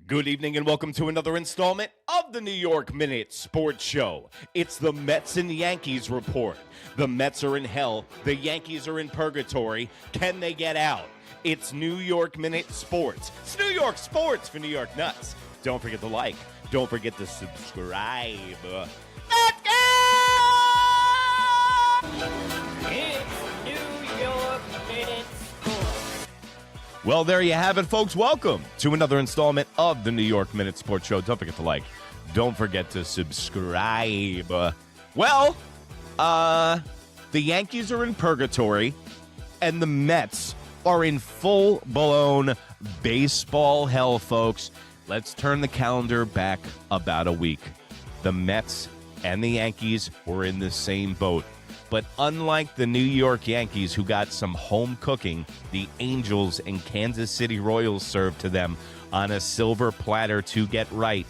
Good evening and welcome to another installment of the New York Minute Sports Show. It's the Mets and Yankees report. The Mets are in hell. The Yankees are in purgatory. Can they get out? It's New York Minute Sports. It's New York Sports for New York Nuts. Don't forget to like. Don't forget to subscribe. Let's go! It's New York Minute Sports. Well, there you have it, folks. Welcome to another installment of the New York Minute Sports Show. Don't forget to like. Don't forget to subscribe. The Yankees are in purgatory, and the Mets are in full-blown baseball hell, folks. Let's turn the calendar back about a week. The Mets and the Yankees were in the same boat. But unlike the New York Yankees, who got some home cooking, the Angels and Kansas City Royals served to them on a silver platter to get right.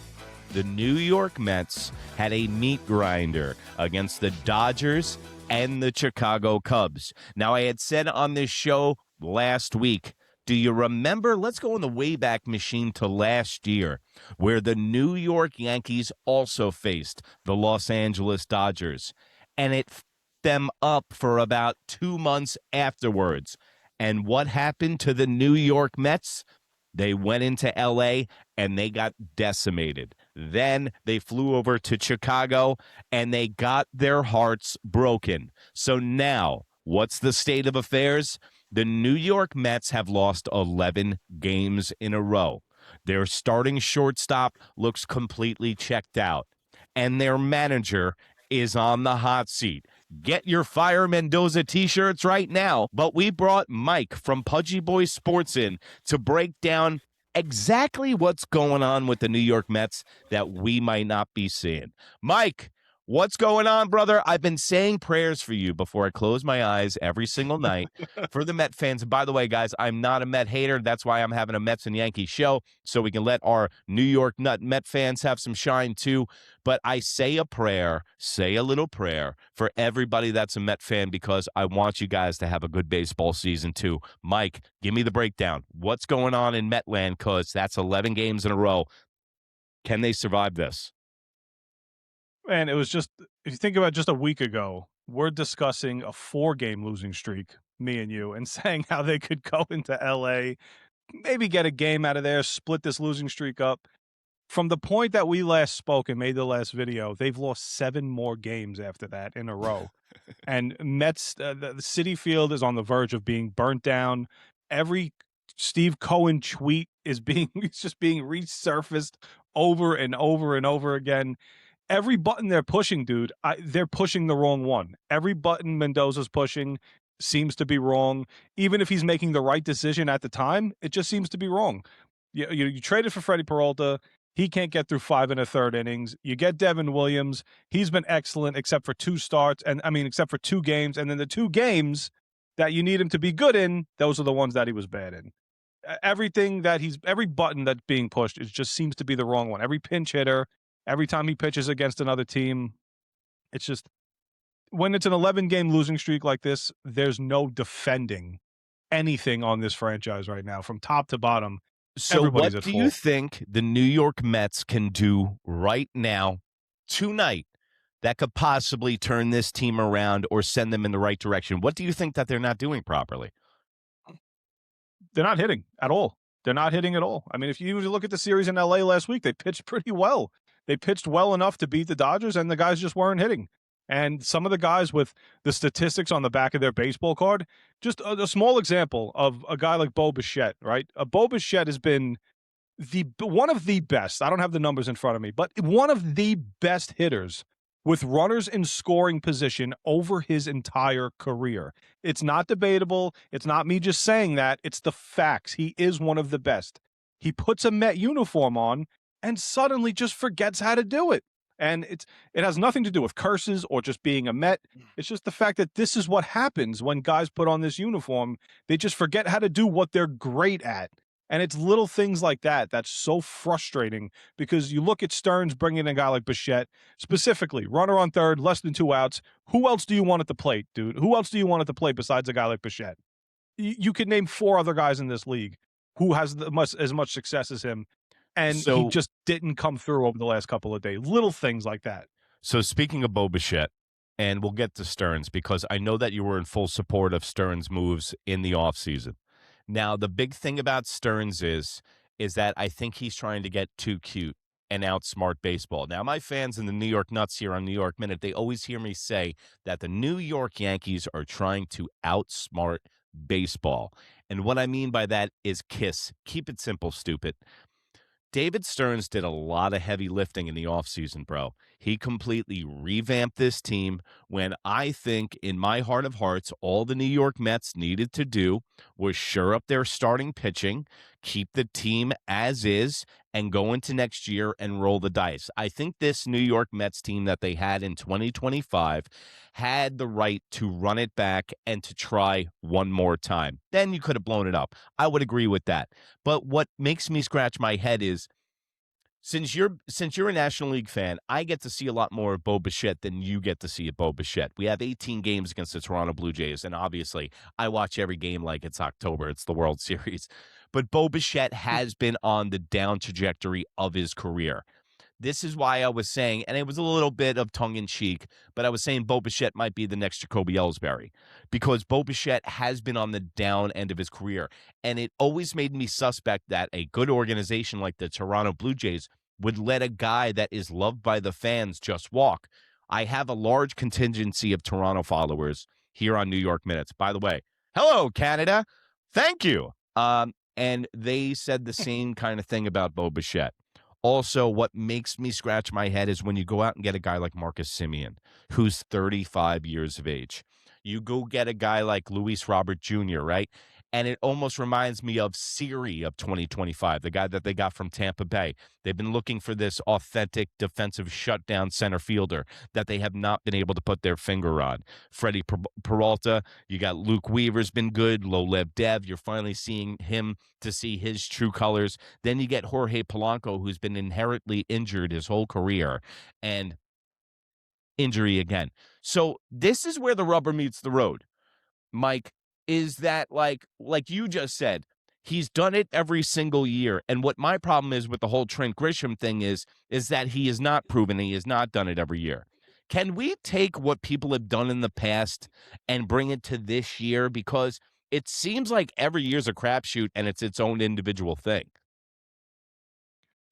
The New York Mets had a meat grinder against the Dodgers and the Chicago Cubs. Now, I had said on this show last week, do you remember? Let's go in the Wayback Machine to last year, where the New York Yankees also faced the Los Angeles Dodgers. And it them up for about 2 months afterwards. And what happened to the New York Mets? They went into L.A. and they got decimated. Then they flew over to Chicago and they got their hearts broken. So now, what's the state of affairs? The New York Mets have lost 11 games in a row. Their starting shortstop looks completely checked out. And their manager is on the hot seat. Get your Fire Mendoza t-shirts right now. But we brought Mike from Pudgy Boy Sports in to break down exactly what's going on with the New York Mets that we might not be seeing. Mike, what's going on, brother? I've been saying prayers for you before I close my eyes every single night for the Met fans. And by the way, guys, I'm not a Met hater. That's why I'm having a Mets and Yankees show, so we can let our New York Met fans have some shine too. But I say a little prayer for everybody that's a Met fan, because I want you guys to have a good baseball season too. Mike, give me the breakdown. What's going on in Metland? Because that's 11 games in a row. Can they survive this? Man, it was just, if you think about just a week ago, we're discussing a 4-game losing streak, me and you, and saying how they could go into LA, maybe get a game out of there, split this losing streak up. From the point that we last spoke and made the last video, they've lost 7 more games after that in a row. And Mets, the City Field is on the verge of being burnt down. Every Steve Cohen tweet is just being resurfaced over and over and over again. Every button they're pushing, dude, they're pushing the wrong one. Every button Mendoza's pushing seems to be wrong. Even if he's making the right decision at the time, it just seems to be wrong. You traded for Freddie Peralta. He can't get through 5 1/3 innings. You get Devin Williams. He's been excellent except for 2 starts, except for 2 games. And then the 2 games that you need him to be good in, those are the ones that he was bad in. Every button that's being pushed, it just seems to be the wrong one. Every pinch hitter, every time he pitches against another team, it's just, when it's an 11-game losing streak like this, there's no defending anything on this franchise right now, from top to bottom. So what do you think the New York Mets can do right now, tonight, that could possibly turn this team around or send them in the right direction? What do you think that they're not doing properly? They're not hitting at all. They're not hitting at all. I mean, if you look at the series in LA last week, they pitched pretty well. They pitched well enough to beat the Dodgers, and the guys just weren't hitting. And some of the guys with the statistics on the back of their baseball card, just a small example of a guy like Bo Bichette, right? Bo Bichette has been one of the best. I don't have the numbers in front of me, but one of the best hitters with runners in scoring position over his entire career. It's not debatable. It's not me just saying that. It's the facts. He is one of the best. He puts a Met uniform on and suddenly just forgets how to do it. And it has nothing to do with curses or just being a Met. It's just the fact that this is what happens when guys put on this uniform. They just forget how to do what they're great at. And it's little things like that that's so frustrating, because you look at Stearns bringing in a guy like Bichette, specifically, runner on third, less than 2 outs. Who else do you want at the plate, dude? Who else do you want at the plate besides a guy like Bichette? You could name 4 other guys in this league who has as much success as him. And he So, just didn't come through over the last couple of days. Little things like that. so speaking of Bo Bichette, and we'll get to Stearns because I know that you were in full support of Stearns' moves in the offseason. Now, the big thing about Stearns is that I think he's trying to get too cute and outsmart baseball. Now, my fans in the New York Nuts here on New York Minute, they always hear me say that the New York Yankees are trying to outsmart baseball. And what I mean by that is KISS. Keep it simple, stupid. David Stearns did a lot of heavy lifting in the offseason, bro. He completely revamped this team when I think, in my heart of hearts, all the New York Mets needed to do was shore up their starting pitching, keep the team as is, and go into next year and roll the dice. I think this New York Mets team that they had in 2025 had the right to run it back and to try one more time. Then you could have blown it up. I would agree with that. But what makes me scratch my head is since you're a National League fan, I get to see a lot more of Bo Bichette than you get to see of Bo Bichette. We have 18 games against the Toronto Blue Jays, and obviously I watch every game like it's October. It's the World Series. But Bo Bichette has been on the down trajectory of his career. This is why I was saying, and it was a little bit of tongue-in-cheek, but I was saying Bo Bichette might be the next Jacoby Ellsbury because Bo Bichette has been on the down end of his career. And it always made me suspect that a good organization like the Toronto Blue Jays would let a guy that is loved by the fans just walk. I have a large contingency of Toronto followers here on New York Minutes. By the way, hello, Canada. Thank you. And they said the same kind of thing about Bo Bichette. Also, what makes me scratch my head is when you go out and get a guy like Marcus Semien, who's 35 years of age. You go get a guy like Luis Robert Jr., right? And it almost reminds me of Siri of 2025, the guy that they got from Tampa Bay. They've been looking for this authentic defensive shutdown center fielder that they have not been able to put their finger on. Freddie Peralta, you got Luke Weaver's been good. Lolev Dev, you're finally seeing him to see his true colors. Then you get Jorge Polanco, who's been inherently injured his whole career, and injury again. So this is where the rubber meets the road, Mike, is that like you just said, he's done it every single year. And what my problem is with the whole Trent Grisham thing is that he is not proven, he has not done it every year. Can we take what people have done in the past and bring it to this year? Because it seems like every year's a crapshoot and it's its own individual thing.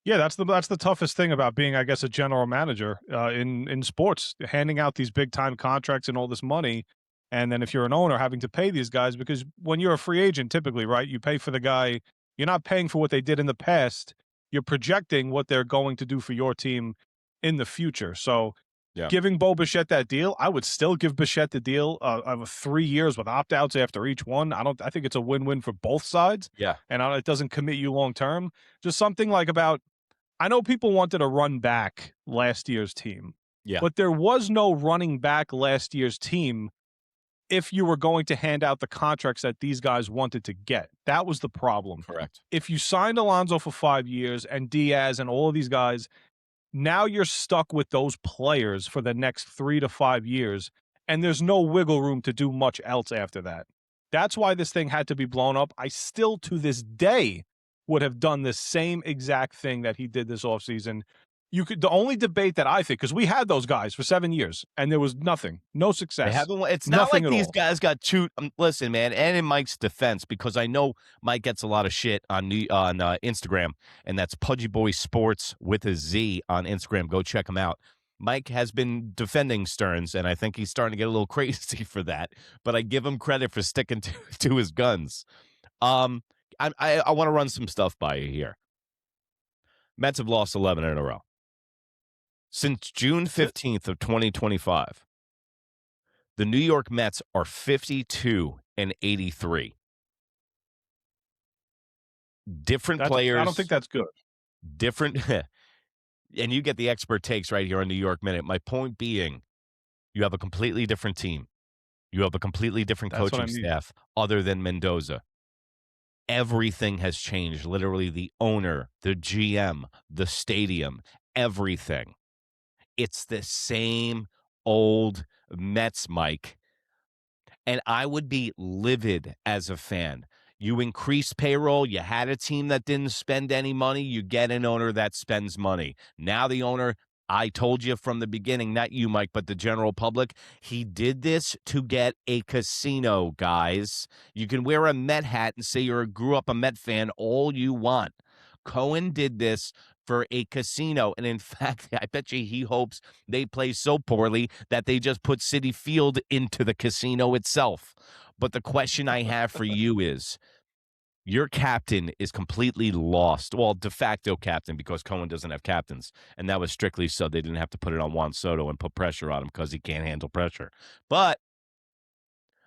Yeah, that's the toughest thing about being, I guess, a general manager in sports, handing out these big time contracts and all this money. And then if you're an owner, having to pay these guys, because when you're a free agent, typically, right, you pay for the guy. You're not paying for what they did in the past. You're projecting what they're going to do for your team in the future. So Yeah. giving Bo Bichette that deal, I would still give Bichette the deal of 3 years with opt-outs after each one. I think it's a win-win for both sides. Yeah. And it doesn't commit you long-term. Just something like I know people wanted to run back last year's team. Yeah. But there was no running back last year's team if you were going to hand out the contracts that these guys wanted to get. That was the problem. Correct. If you signed Alonso for 5 years and Diaz and all of these guys, now you're stuck with those players for the next 3 to 5 years, and there's no wiggle room to do much else after that. That's why this thing had to be blown up. I still, to this day, would have done the same exact thing that he did this offseason. The only debate that I think, because we had those guys for 7 years and there was nothing, no success. It's not Nothing like at these all. guys got chewed. Listen, man, and in Mike's defense, because I know Mike gets a lot of shit on Instagram, and that's Pudgy Boy Sports with a Z on Instagram. Go check him out. Mike has been defending Stearns, and I think he's starting to get a little crazy for that. But I give him credit for sticking to his guns. I want to run some stuff by you here. Mets have lost 11 in a row. Since June 15th of 2025, the New York Mets are 52 and 83. Different players. I don't think that's good. Different. And you get the expert takes right here on New York Minute. My point being, you have a completely different team. You have a completely different coaching staff other than Mendoza. Everything has changed. Literally the owner, the GM, the stadium, everything. It's the same old Mets, Mike. And I would be livid as a fan. You increased payroll. You had a team that didn't spend any money. You get an owner that spends money. Now the owner, I told you from the beginning, not you, Mike, but the general public, he did this to get a casino, guys. You can wear a Met hat and say you grew up a Met fan all you want. Cohen did this for a casino. And in fact, I bet you he hopes they play so poorly that they just put Citi Field into the casino itself. But the question I have for you is, your captain is completely lost. Well, de facto captain, because Cohen doesn't have captains. And that was strictly so they didn't have to put it on Juan Soto and put pressure on him because he can't handle pressure. But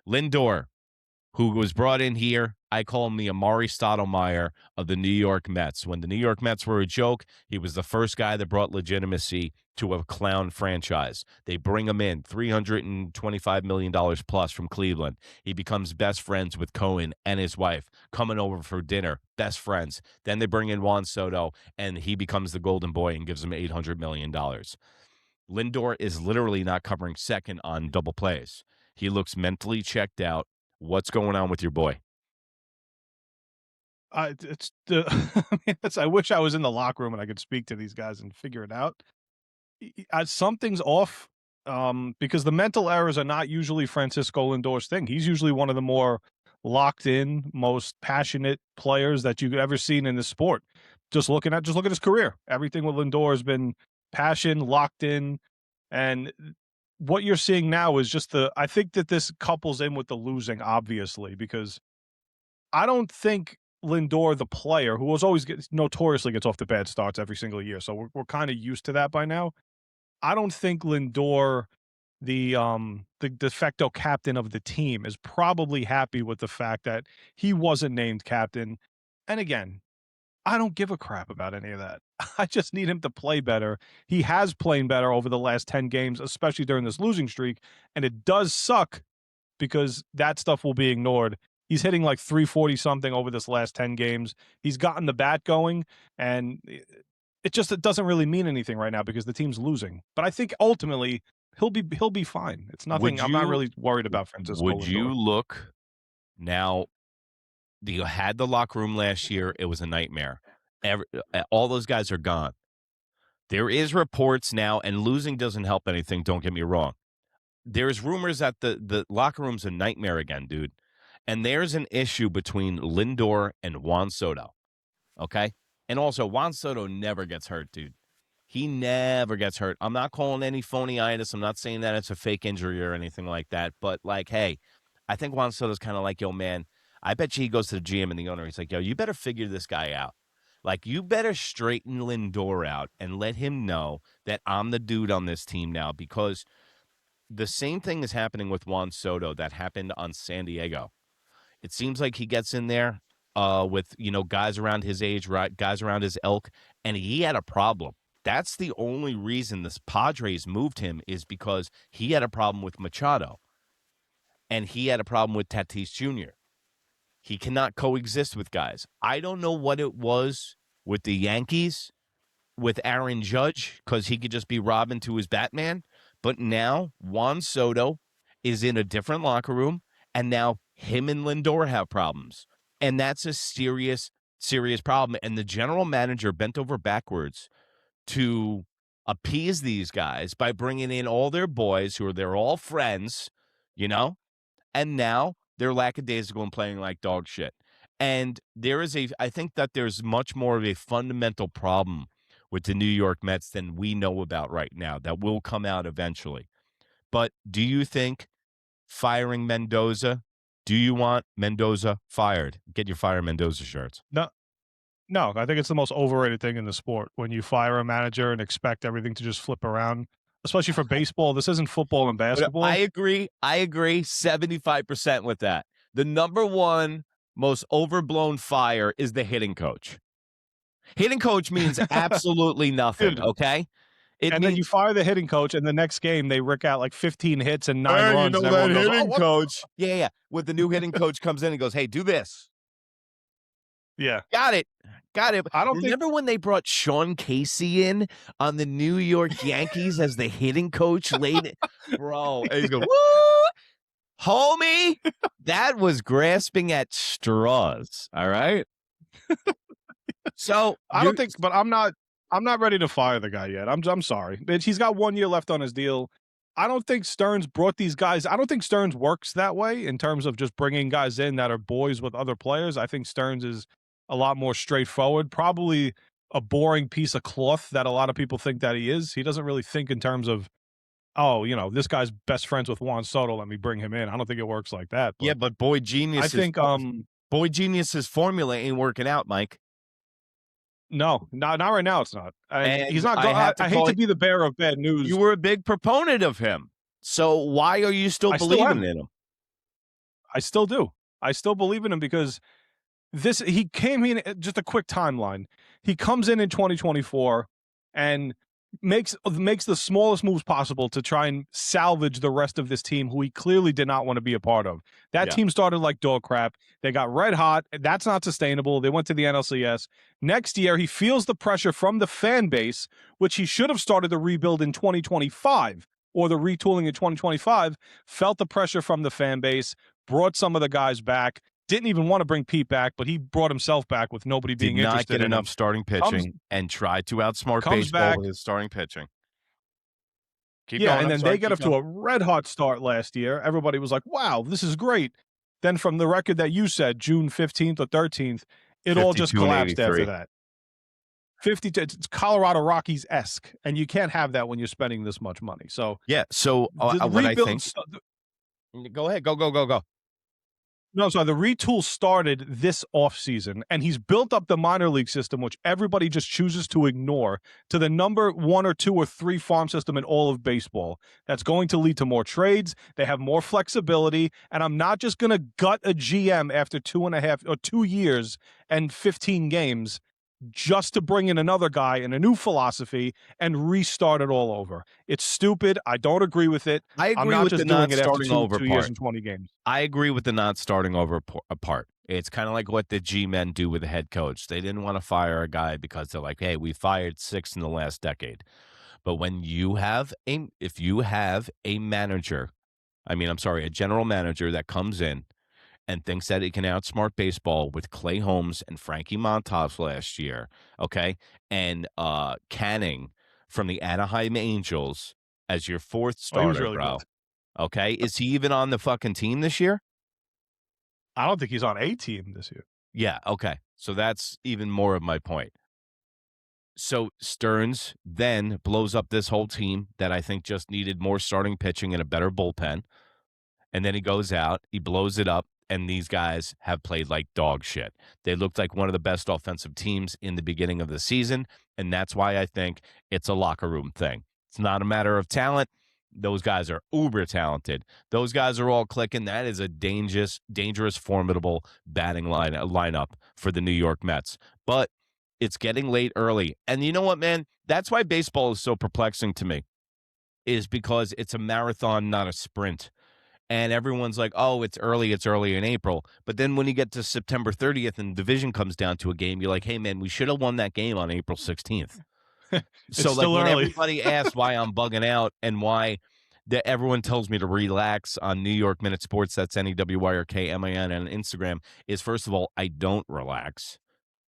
Lindor, who was brought in here, I call him the Amari Stoudemire of the New York Mets. When the New York Mets were a joke, he was the first guy that brought legitimacy to a clown franchise. They bring him in, $325 million plus from Cleveland. He becomes best friends with Cohen and his wife, coming over for dinner, best friends. Then they bring in Juan Soto, and he becomes the golden boy and gives him $800 million. Lindor is literally not covering second on double plays. He looks mentally checked out. What's going on with your boy? It's the. I mean, I wish I was in the locker room and I could speak to these guys and figure it out. Something's off, because the mental errors are not usually Francisco Lindor's thing. He's usually one of the more locked in, most passionate players that you've ever seen in this sport. Just look at his career. Everything with Lindor has been passion, locked in, and what you're seeing now is just I think that this couples in with the losing, obviously, because I don't think Lindor, the player, who notoriously gets off the bad starts every single year, so we're kind of used to that by now. I don't think Lindor, the de facto captain of the team, is probably happy with the fact that he wasn't named captain. And again, I don't give a crap about any of that. I just need him to play better. He has played better over the last 10 games, especially during this losing streak, and it does suck because that stuff will be ignored. He's hitting like 340 something over this last 10 games. He's gotten the bat going, and it doesn't really mean anything right now because the team's losing. But I think ultimately he'll be fine. It's nothing. I'm not really worried about Francisco. Would you look now? You had the locker room last year. It was a nightmare. All those guys are gone. There is reports now, and losing doesn't help anything. Don't get me wrong. There's rumors that the locker room's a nightmare again, dude. And there's an issue between Lindor and Juan Soto. Okay? And also, Juan Soto never gets hurt, dude. He never gets hurt. I'm not calling any phonyitis. I'm not saying that it's a fake injury or anything like that. But, like, hey, I think Juan Soto's kind of like, yo, man, I bet you he goes to the GM and the owner. He's like, yo, you better figure this guy out. Like, you better straighten Lindor out and let him know that I'm the dude on this team now, because the same thing is happening with Juan Soto that happened on San Diego. It seems like he gets in there with, guys around his age, right, guys around his ilk, and he had a problem. That's the only reason the Padres moved him, is because he had a problem with Machado, and he had a problem with Tatis Jr. He cannot coexist with guys. I don't know what it was with the Yankees, with Aaron Judge, because he could just be Robin to his Batman. But now Juan Soto is in a different locker room, and now him and Lindor have problems. And that's a serious, serious problem. And the general manager bent over backwards to appease these guys by bringing in all their boys they're all friends, and now they're lackadaisical and playing like dog shit. And I think that there's much more of a fundamental problem with the New York Mets than we know about right now that will come out eventually. But do you think firing Mendoza, do you want Mendoza fired? Get your Fire Mendoza shirts. No, I think it's the most overrated thing in the sport when you fire a manager and expect everything to just flip around, especially for baseball. This isn't football and basketball. I agree 75% with that. The number one most overblown fire is the hitting coach. Hitting coach means absolutely nothing, okay? Then you fire the hitting coach, and the next game they rick out like 15 hits and 9 runs. You know that hitting coach. Yeah. With the new hitting coach comes in and goes, hey, do this. Yeah. Got it. Remember when they brought Sean Casey in on the New York Yankees as the hitting coach late? Bro. And he's going, woo! Homie, that was grasping at straws. All right. So I don't think, but I'm not ready to fire the guy yet. I'm sorry. He's got 1 year left on his deal. I don't think Stearns brought these guys. I don't think Stearns works that way in terms of just bringing guys in that are boys with other players. I think Stearns is a lot more straightforward, probably a boring piece of cloth that a lot of people think that he is. He doesn't really think in terms of, oh, this guy's best friends with Juan Soto, let me bring him in. I don't think it works like that. Yeah, but Boy Genius's formula ain't working out, Mike. No, not right now. It's not. And he's not. I hate to be the bearer of bad news. You were a big proponent of him, so why are you still believing in him? I still do. I still believe in him because he came in. Just a quick timeline. He comes in 2024 and makes the smallest moves possible to try and salvage the rest of this team who he clearly did not want to be a part of. That team started like dog crap. They got red hot. That's not sustainable. They went to the NLCS. Next year, he feels the pressure from the fan base, which he should have started the rebuild in 2025 or the retooling in 2025, felt the pressure from the fan base, brought some of the guys back. Didn't even want to bring Pete back, but he brought himself back with nobody being interested in him. Did not get enough starting pitching and tried to outsmart baseball with his starting pitching. Keep going. And then they got off to a red-hot start last year. Everybody was like, wow, this is great. Then from the record that you said, June 15th or 13th, it all just collapsed after that. 52, it's Colorado Rockies-esque, and you can't have that when you're spending this much money. So yeah, so what I think... Go ahead. Go. No, so the retool started this offseason, and he's built up the minor league system, which everybody just chooses to ignore, to the number 1 or 2 or 3 farm system in all of baseball. That's going to lead to more trades. They have more flexibility, and I'm not just going to gut a GM after 2.5 or 2 years and 15 games just to bring in another guy and a new philosophy and restart it all over. It's stupid. I don't agree with it. I agree I'm not with just the doing not it after starting over 2 years and 20 games. I agree with the not starting over part. It's kind of like what the G-men do with the head coach. They didn't want to fire a guy because they're like, hey, we fired 6 in the last decade. But when if you have a general manager that comes in and thinks that he can outsmart baseball with Clay Holmes and Frankie Montas last year, okay, and Canning from the Anaheim Angels as your 4th starter, really bro. Good. Okay, is he even on the fucking team this year? I don't think he's on a team this year. Yeah, okay. So that's even more of my point. So Stearns then blows up this whole team that I think just needed more starting pitching and a better bullpen. And then he goes out, he blows it up, and these guys have played like dog shit. They looked like one of the best offensive teams in the beginning of the season, and that's why I think it's a locker room thing. It's not a matter of talent. Those guys are uber talented. Those guys are all clicking. That is a dangerous, formidable batting lineup for the New York Mets. But it's getting late early. And you know what, man? That's why baseball is so perplexing to me, is because it's a marathon, not a sprint. And everyone's like, oh, it's early in April. But then when you get to September 30th and the division comes down to a game, you're like, hey, man, we should have won that game on April 16th. So like when everybody asks why I'm bugging out and why everyone tells me to relax on New York Minute Sports, that's NEWYRKMIN on Instagram, is first of all, I don't relax.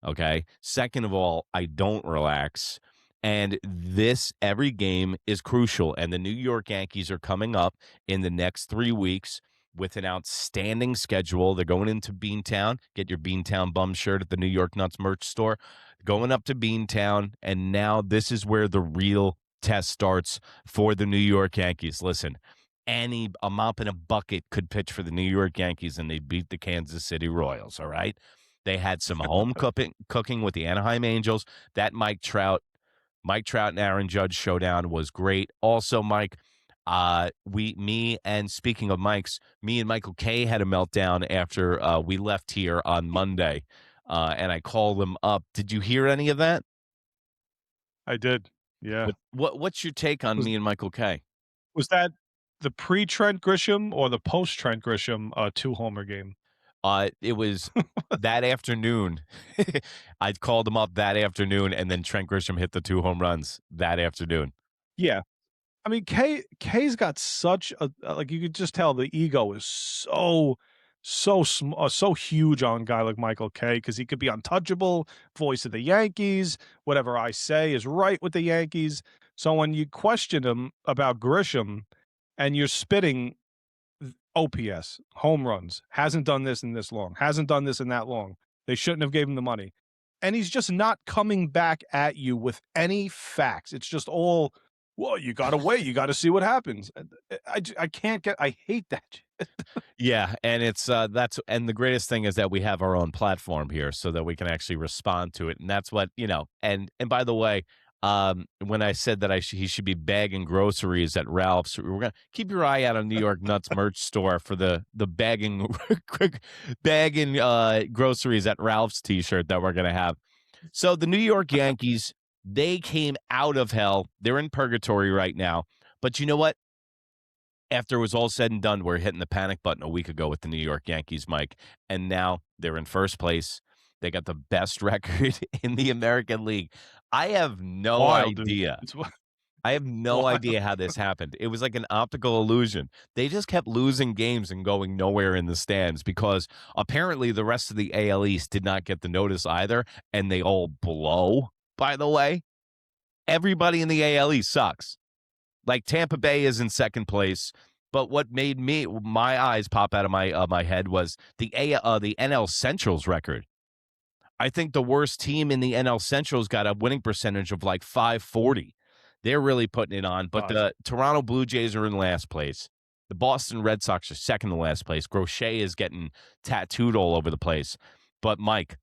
Okay. Second of all, I don't relax. And every game is crucial. And the New York Yankees are coming up in the next 3 weeks with an outstanding schedule. They're going into Beantown. Get your Beantown bum shirt at the New York Nuts merch store. Going up to Beantown. And now this is where the real test starts for the New York Yankees. Listen, a mop in a bucket could pitch for the New York Yankees and they beat the Kansas City Royals. All right. They had some home cooking with the Anaheim Angels. That Mike Trout and Aaron Judge showdown was great. Also, Mike, speaking of Mike's, me and Michael K had a meltdown after we left here on Monday, and I called him up. Did you hear any of that? I did, yeah. What's your take on me and Michael K? Was that the pre-Trent Grisham or the post-Trent Grisham 2-homer game? It was that afternoon. I called him up that afternoon, and then Trent Grisham hit the 2 home runs that afternoon. Yeah. I mean, K's got such a like you could just tell the ego is so huge on a guy like Michael K because he could be untouchable, voice of the Yankees. Whatever I say is right with the Yankees. So when you question him about Grisham, and you're spitting OPS, home runs, hasn't done this in this long, hasn't done this in that long. They shouldn't have gave him the money. And he's just not coming back at you with any facts. It's just all, well, you got to wait. You got to see what happens. I can't get, I hate that. Yeah, and it's and the greatest thing is that we have our own platform here so that we can actually respond to it, and that's what, and by the way, when I said that he should be bagging groceries at Ralph's, we're gonna keep your eye out on New York Nuts merch store for the bagging bagging groceries at Ralph's t-shirt that we're gonna have. So the New York Yankees, they came out of hell. They're in purgatory right now, but you know what? After it was all said and done, we're hitting the panic button a week ago with the New York Yankees, Mike, and now they're in first place. They got the best record in the American League. I have no Wild, dude. idea. It's I have no wild. idea how this happened. It was like an optical illusion. They just kept losing games and going nowhere in the stands because apparently the rest of the AL East did not get the notice either, and they all blow, by the way. Everybody in the AL East sucks. Like Tampa Bay is in second place, but what made my eyes pop out of my head was the NL Central's record. I think the worst team in the NL Central's got a winning percentage of like 540. They're really putting it on, but the Toronto Blue Jays are in last place. The Boston Red Sox are second to last place. Crochet is getting tattooed all over the place. But Mike,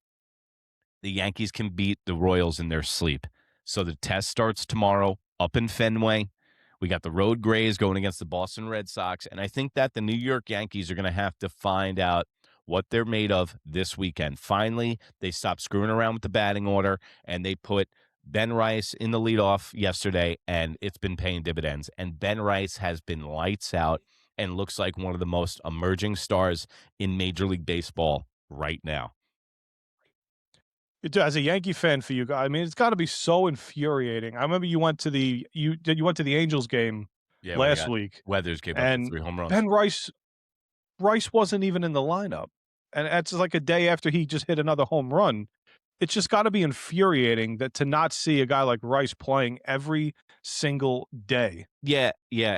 the Yankees can beat the Royals in their sleep. So the test starts tomorrow up in Fenway. We got the Road Grays going against the Boston Red Sox, and I think that the New York Yankees are going to have to find out what they're made of this weekend. Finally, they stopped screwing around with the batting order, and they put Ben Rice in the leadoff yesterday, and it's been paying dividends. And Ben Rice has been lights out and looks like one of the most emerging stars in Major League Baseball right now. As a Yankee fan for you guys, I mean, it's got to be so infuriating. I remember you went to the Angels game last week. Weathers gave up and 3 home runs. Ben Rice wasn't even in the lineup, and that's like a day after he just hit another home run. It's just got to be infuriating that to not see a guy like Rice playing every single day. Yeah,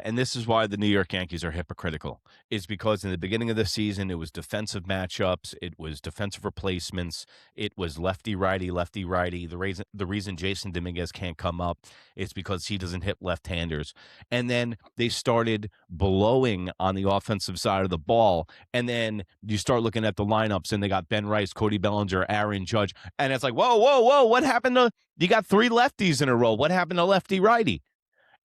and this is why the New York Yankees are hypocritical. Is because in the beginning of the season, it was defensive matchups, it was defensive replacements, it was lefty-righty. The reason Jason Dominguez can't come up is because he doesn't hit left-handers. And then they started blowing on the offensive side of the ball, and then you start looking at the lineups, and they got Ben Rice, Cody Bellinger, Aaron Judge, and it's like, whoa, what happened to – you got 3 lefties in a row. What happened to lefty-righty?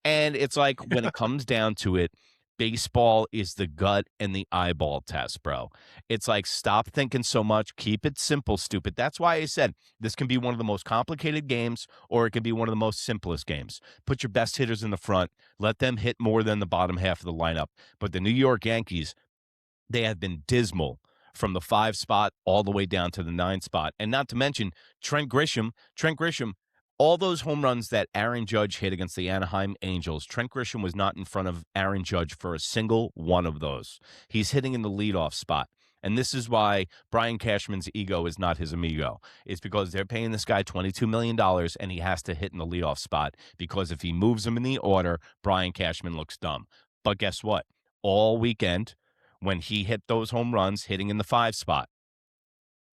And it's like when it comes down to it, baseball is the gut and the eyeball test, bro. It's like stop thinking so much. Keep it simple, stupid. That's why I said this can be one of the most complicated games or it can be one of the most simplest games. Put your best hitters in the front. Let them hit more than the bottom half of the lineup. But the New York Yankees, they have been dismal from the 5 spot all the way down to the 9 spot. And not to mention Trent Grisham, all those home runs that Aaron Judge hit against the Anaheim Angels, Trent Grisham was not in front of Aaron Judge for a single one of those. He's hitting in the leadoff spot. And this is why Brian Cashman's ego is not his amigo. It's because they're paying this guy $22 million and he has to hit in the leadoff spot because if he moves him in the order, Brian Cashman looks dumb. But guess what? All weekend, when he hit those home runs, hitting in the 5 spot,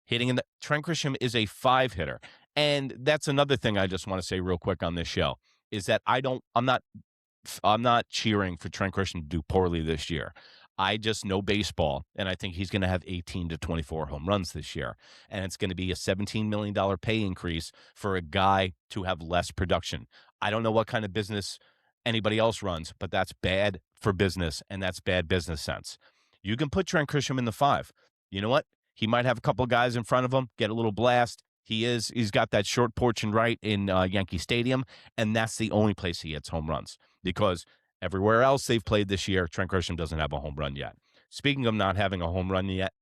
Trent Grisham is a 5 hitter. And that's another thing I just want to say real quick on this show is that I'm not cheering for Trent Grisham to do poorly this year. I just know baseball, and I think he's going to have 18 to 24 home runs this year. And it's going to be a $17 million pay increase for a guy to have less production. I don't know what kind of business anybody else runs, but that's bad for business, and that's bad business sense. You can put Trent Grisham in the 5. You know what? He might have a couple of guys in front of him, get a little blast. He's got that short porch and right in Yankee Stadium, and that's the only place he hits home runs because everywhere else they've played this year, Trent Grisham doesn't have a home run yet. Speaking of not having a home run yet,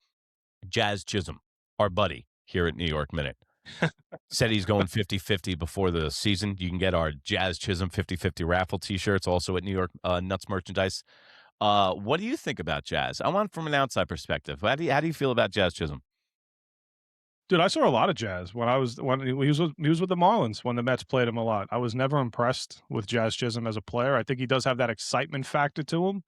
Jazz Chisholm, our buddy here at New York Minute, Said he's going 50-50 before the season. You can get our Jazz Chisholm 50-50 raffle T-shirts also at New York Nuts Merchandise. What do you think about Jazz? I want from an outside perspective. How do you feel about Jazz Chisholm? Dude, I saw a lot of Jazz when he was with the Marlins when the Mets played him a lot. I was never impressed with Jazz Chisholm as a player. I think he does have that excitement factor to him.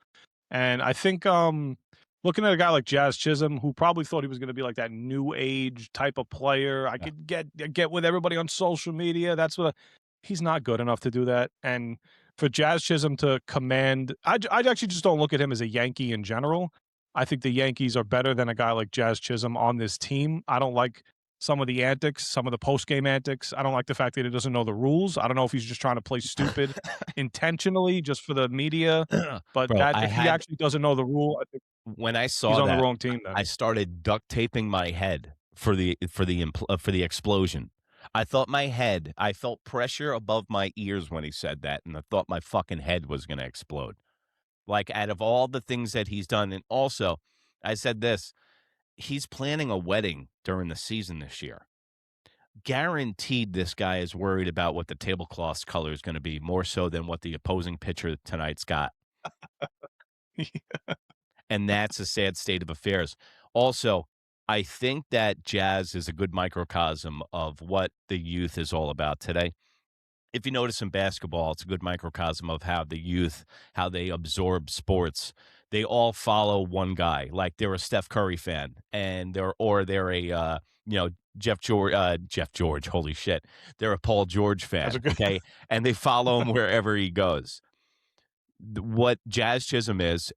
And I think looking at a guy like Jazz Chisholm, who probably thought he was going to be like that new age type of player, I could get with everybody on social media. That's what he's not good enough to do that. And for Jazz Chisholm to command, I actually just don't look at him as a Yankee in general. I think the Yankees are better than a guy like Jazz Chisholm on this team. I don't like some of the antics, some of the post-game antics. I don't like the fact that he doesn't know the rules. I don't know if he's just trying to play stupid intentionally just for the media. But Bro, that if he actually doesn't know the rule, I think when I saw he's on that, the wrong team then. I started duct taping my head for the explosion. I felt pressure above my ears when he said that, and I thought my fucking head was going to explode. Like, out of all the things that he's done, and also, I said this, he's planning a wedding during the season this year. Guaranteed this guy is worried about what the tablecloth color is going to be, more so than what the opposing pitcher tonight's got. And that's a sad state of affairs. Also, I think that Jazz is a good microcosm of what the youth is all about today. If you notice in basketball, it's a good microcosm of how the youth, how they absorb sports. They all follow one guy. Like they're a Steph Curry fan, and they're a Jeff George. Holy shit, they're a Paul George fan. Okay, and they follow him wherever he goes. What Jazz Chisholm is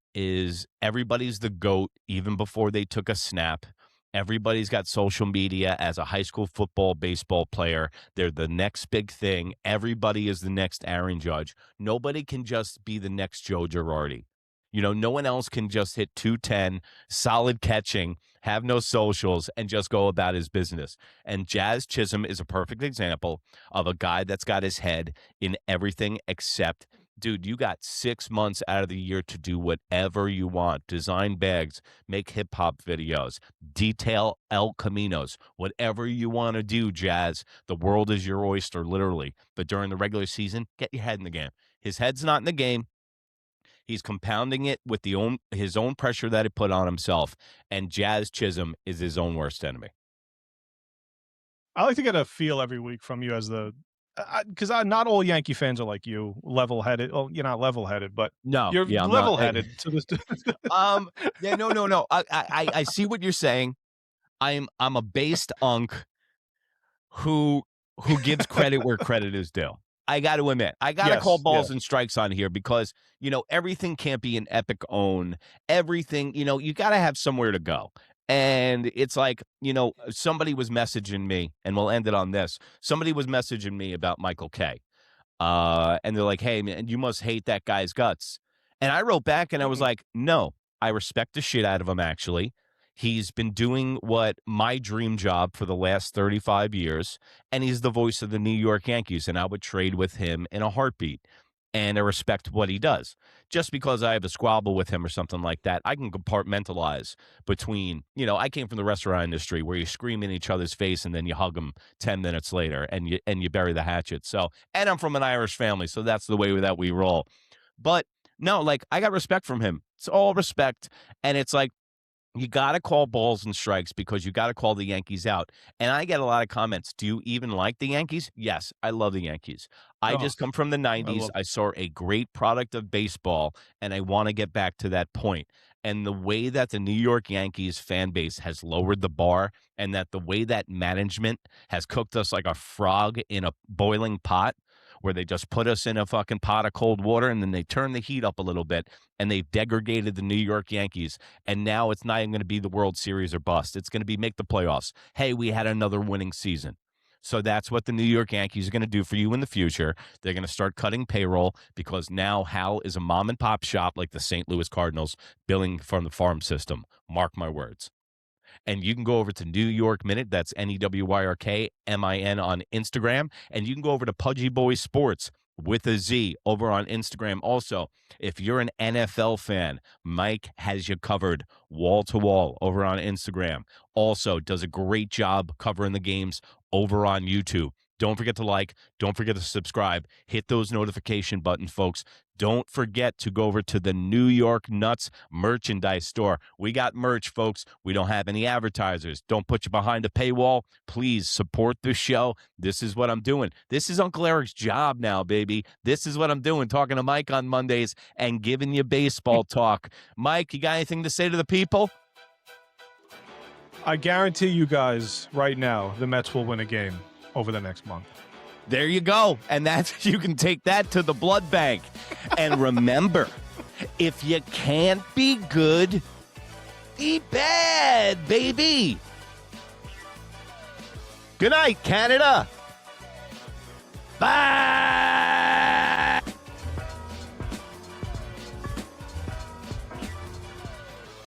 everybody's the GOAT even before they took a snap. Everybody's got social media as a high school football, baseball player. They're the next big thing. Everybody is the next Aaron Judge. Nobody can just be the next Joe Girardi. No one else can just hit 210, solid catching, have no socials, and just go about his business. And Jazz Chisholm is a perfect example of a guy that's got his head in everything except, dude, you got 6 months out of the year to do whatever you want. Design bags, make hip-hop videos, detail El Caminos, whatever you want to do, Jazz. The world is your oyster, literally. But during the regular season, get your head in the game. His head's not in the game. He's compounding it with his own pressure that he put on himself, and Jazz Chisholm is his own worst enemy. I like to get a feel every week from you as because not all Yankee fans are like you, level-headed. Well, you're not level-headed, but you're level-headed. No. I see what you're saying. I'm a based unk who gives credit where credit is due. I got to admit, I got to call balls and strikes on here because, everything can't be an epic own. Everything, you got to have somewhere to go. And it's like, somebody was messaging me, and we'll end it on this. Somebody was messaging me about Michael K. And they're like, hey, man, you must hate that guy's guts. And I wrote back and I was like, no, I respect the shit out of him, actually. He's been doing what my dream job for the last 35 years, and he's the voice of the New York Yankees, and I would trade with him in a heartbeat. And I respect what he does. Just because I have a squabble with him or something like that, I can compartmentalize between, I came from the restaurant industry where you scream in each other's face and then you hug them 10 minutes later and you bury the hatchet. So, and I'm from an Irish family, so that's the way that we roll. But no, like, I got respect from him. It's all respect. And it's like, you got to call balls and strikes because you got to call the Yankees out. And I get a lot of comments. Do you even like the Yankees? Yes, I love the Yankees. I just come from the 90s. I saw a great product of baseball, and I want to get back to that point. And the way that the New York Yankees fan base has lowered the bar, and that the way that management has cooked us like a frog in a boiling pot, where they just put us in a fucking pot of cold water and then they turn the heat up a little bit, and they've degraded the New York Yankees. And now it's not even going to be the World Series or bust. It's going to be make the playoffs. Hey, we had another winning season. So that's what the New York Yankees are going to do for you in the future. They're going to start cutting payroll because now Hal is a mom and pop shop like the St. Louis Cardinals, billing from the farm system. Mark my words. And you can go over to New York Minute. That's NEWYRKMIN on Instagram. And you can go over to Pudgy Boy Sports with a Z over on Instagram. Also, if you're an NFL fan, Mike has you covered wall to wall over on Instagram. Also, does a great job covering the games over on YouTube. Don't forget to like. Don't forget to subscribe. Hit those notification buttons, folks. Don't forget to go over to the New York Nuts merchandise store. We got merch, folks. We don't have any advertisers. Don't put you behind a paywall. Please support the show. This is what I'm doing. This is Uncle Eric's job now, baby. This is what I'm doing, talking to Mike on Mondays and giving you baseball talk. Mike, you got anything to say to the people? I guarantee you guys right now the Mets will win a game over the next month. There you go. And that's, you can take that to the blood bank. And remember, if you can't be good, be bad, baby. Good night, Canada. Bye.